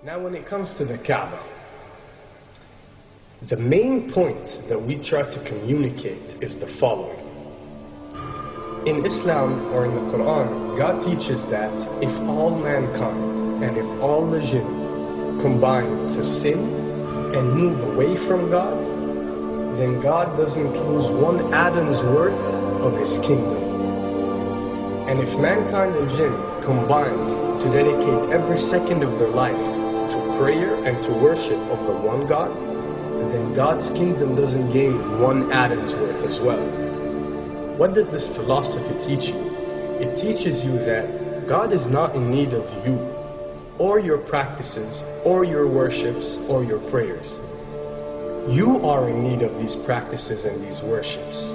Now when it comes to the Kaaba, the main point that we try to communicate is the following. In Islam or in the Quran, God teaches that if all mankind and if all the jinn combine to sin and move away from God, then God doesn't lose one atom's worth of His kingdom. And if mankind and jinn combined to dedicate every second of their life to prayer and to worship of the one God, then God's kingdom doesn't gain one atom's worth as well. What does this philosophy teach you? It teaches you that God is not in need of you, or your practices, or your worships, or your prayers. You are in need of these practices and these worships.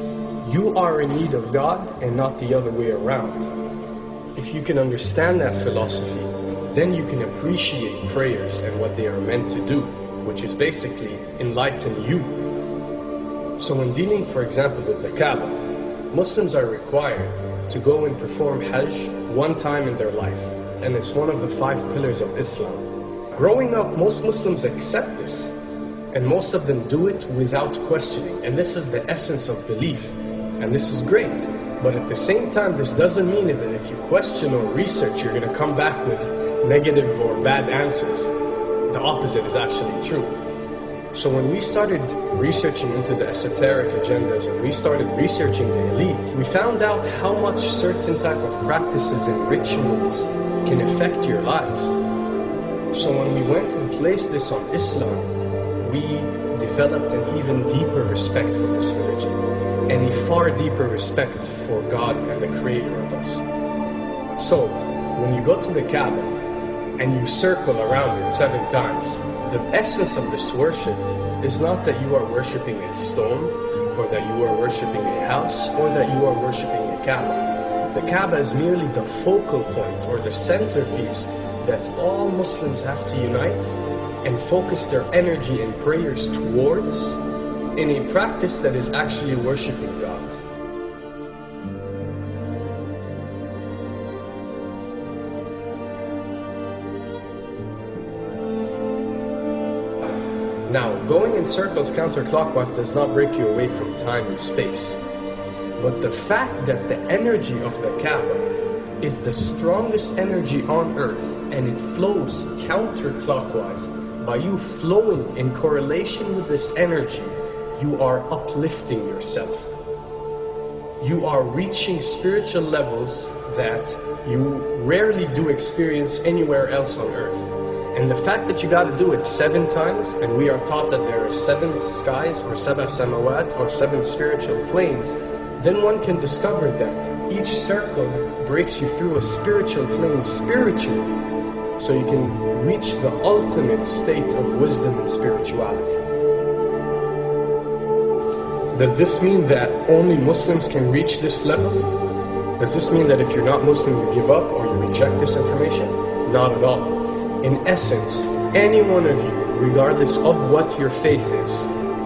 You are in need of God and not the other way around. If you can understand that philosophy, then you can appreciate prayers and what they are meant to do, which is basically enlighten you. So when dealing, for example, with the Kaaba, Muslims are required to go and perform Hajj one time in their life, and it's one of the 5 pillars of Islam. Growing up, most Muslims accept this, and most of them do it without questioning, and this is the essence of belief, and this is great. But at the same time, this doesn't mean that if you question or research, you're going to come back with negative or bad answers. The opposite is actually true. So when we started researching into the esoteric agendas and we started researching the elite, we found out how much certain type of practices and rituals can affect your lives. So when we went and placed this on Islam, we developed an even deeper respect for this religion and a far deeper respect for God and the Creator of us. So when you go to the Kaaba and you circle around it 7 times, the essence of this worship is not that you are worshipping a stone, or that you are worshipping a house, or that you are worshipping a Kaaba. The Kaaba is merely the focal point or the centerpiece that all Muslims have to unite and focus their energy and prayers towards in a practice that is actually worshipping God. Now, going in circles counterclockwise does not break you away from time and space. But the fact that the energy of the Kaaba is the strongest energy on earth and it flows counterclockwise, by you flowing in correlation with this energy, you are uplifting yourself. You are reaching spiritual levels that you rarely do experience anywhere else on earth. And the fact that you got to do it 7 times, and we are taught that there are 7 skies or 7 samawat or 7 spiritual planes, then one can discover that each circle breaks you through a spiritual plane spiritually, so you can reach the ultimate state of wisdom and spirituality. Does this mean that only Muslims can reach this level? Does this mean that if you're not Muslim you give up or you reject this information? Not at all. In essence, any one of you, regardless of what your faith is,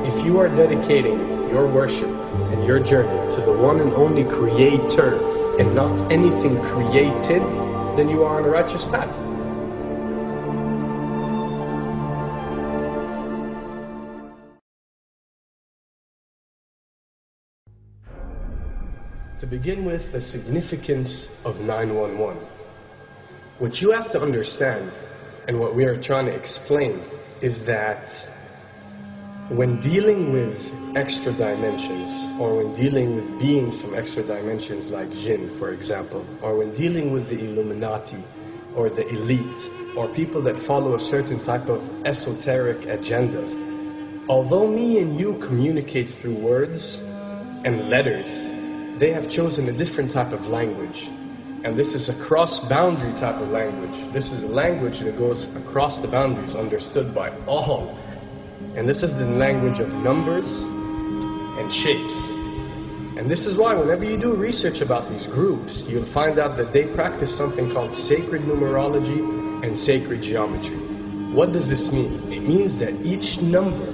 if you are dedicating your worship and your journey to the one and only Creator and not anything created, then you are on a righteous path. To begin with, the significance of 911. What you have to understand, and what we are trying to explain, is that when dealing with extra dimensions, or when dealing with beings from extra dimensions like jinn, for example, or when dealing with the Illuminati, or the elite, or people that follow a certain type of esoteric agendas, although me and you communicate through words and letters, they have chosen a different type of language. And this is a cross-boundary type of language. This is a language that goes across the boundaries, understood by all. And this is the language of numbers and shapes. And this is why whenever you do research about these groups, you'll find out that they practice something called sacred numerology and sacred geometry. What does this mean? It means that each number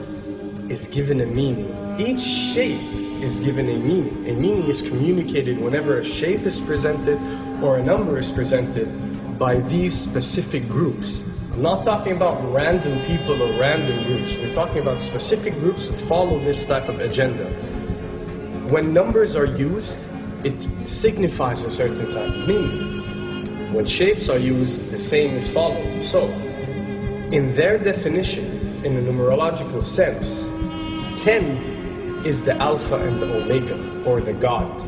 is given a meaning. Each shape is given a meaning. A meaning is communicated whenever a shape is presented or a number is presented by these specific groups. I'm not talking about random people or random groups. We're talking about specific groups that follow this type of agenda. When numbers are used, it signifies a certain type of meaning. When shapes are used, the same is followed. So, in their definition, in a numerological sense, 10 is the Alpha and the Omega, or the God.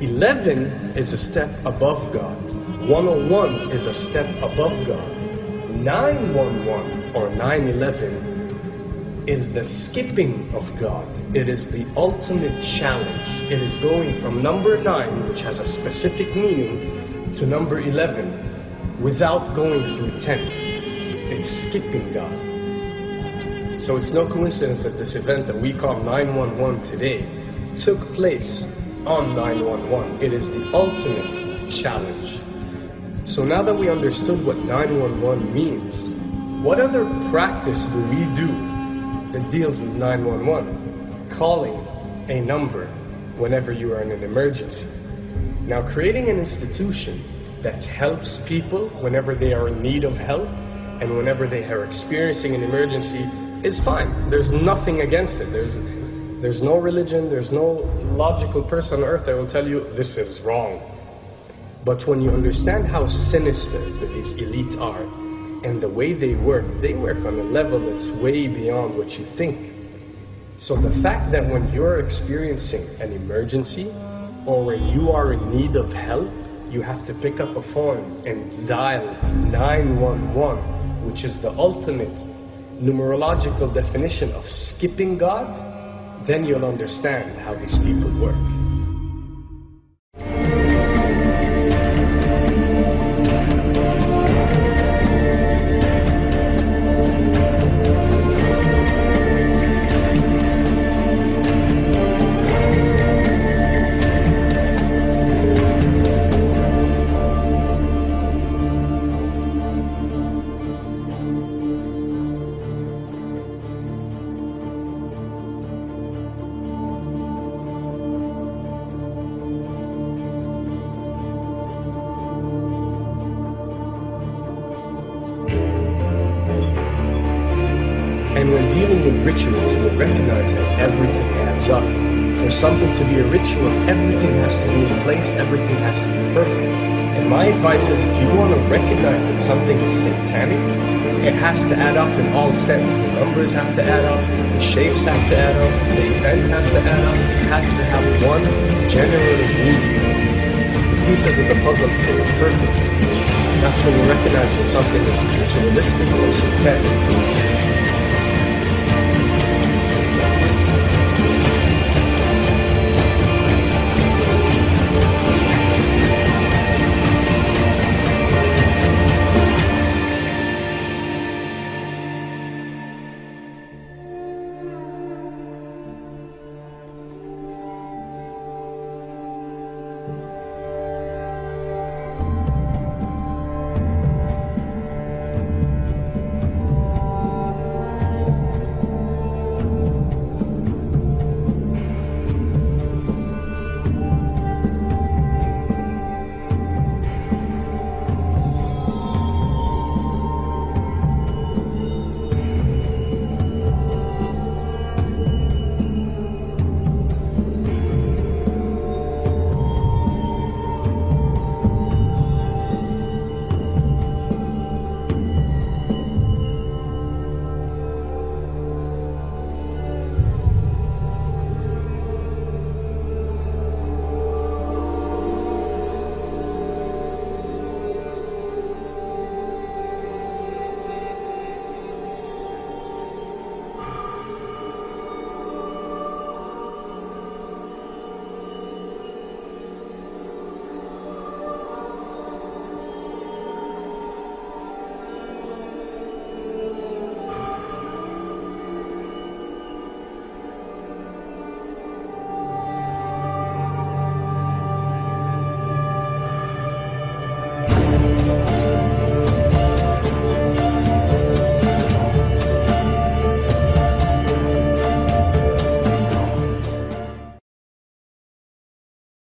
11 is a step above God. 101 is a step above God. 911 or 911 is the skipping of God. It is the ultimate challenge. It is going from number 9, which has a specific meaning, to number 11 without going through 10. It's skipping God. So it's no coincidence that this event that we call 911 today took place on 911. It is the ultimate challenge. So now that we understood what 911 means, what other practice do we do that deals with 911? Calling a number whenever you are in an emergency. Now, creating an institution that helps people whenever they are in need of help and whenever they are experiencing an emergency is fine. There's nothing against it. There's no religion, there's no logical person on earth that will tell you this is wrong. But when you understand how sinister these elite are and the way they work on a level that's way beyond what you think. So the fact that when you're experiencing an emergency or when you are in need of help, you have to pick up a phone and dial 911, which is the ultimate numerological definition of skipping God, then you'll understand how these people work. And when dealing with rituals, you recognize that everything adds up. For something to be a ritual, everything has to be in place, everything has to be perfect. And my advice is, if you want to recognize that something is satanic, it has to add up in all sense. The numbers have to add up, the shapes have to add up, the event has to add up, it has to have one general meaning. The pieces of the puzzle fit perfectly. That's when you recognize when something is ritualistic or satanic.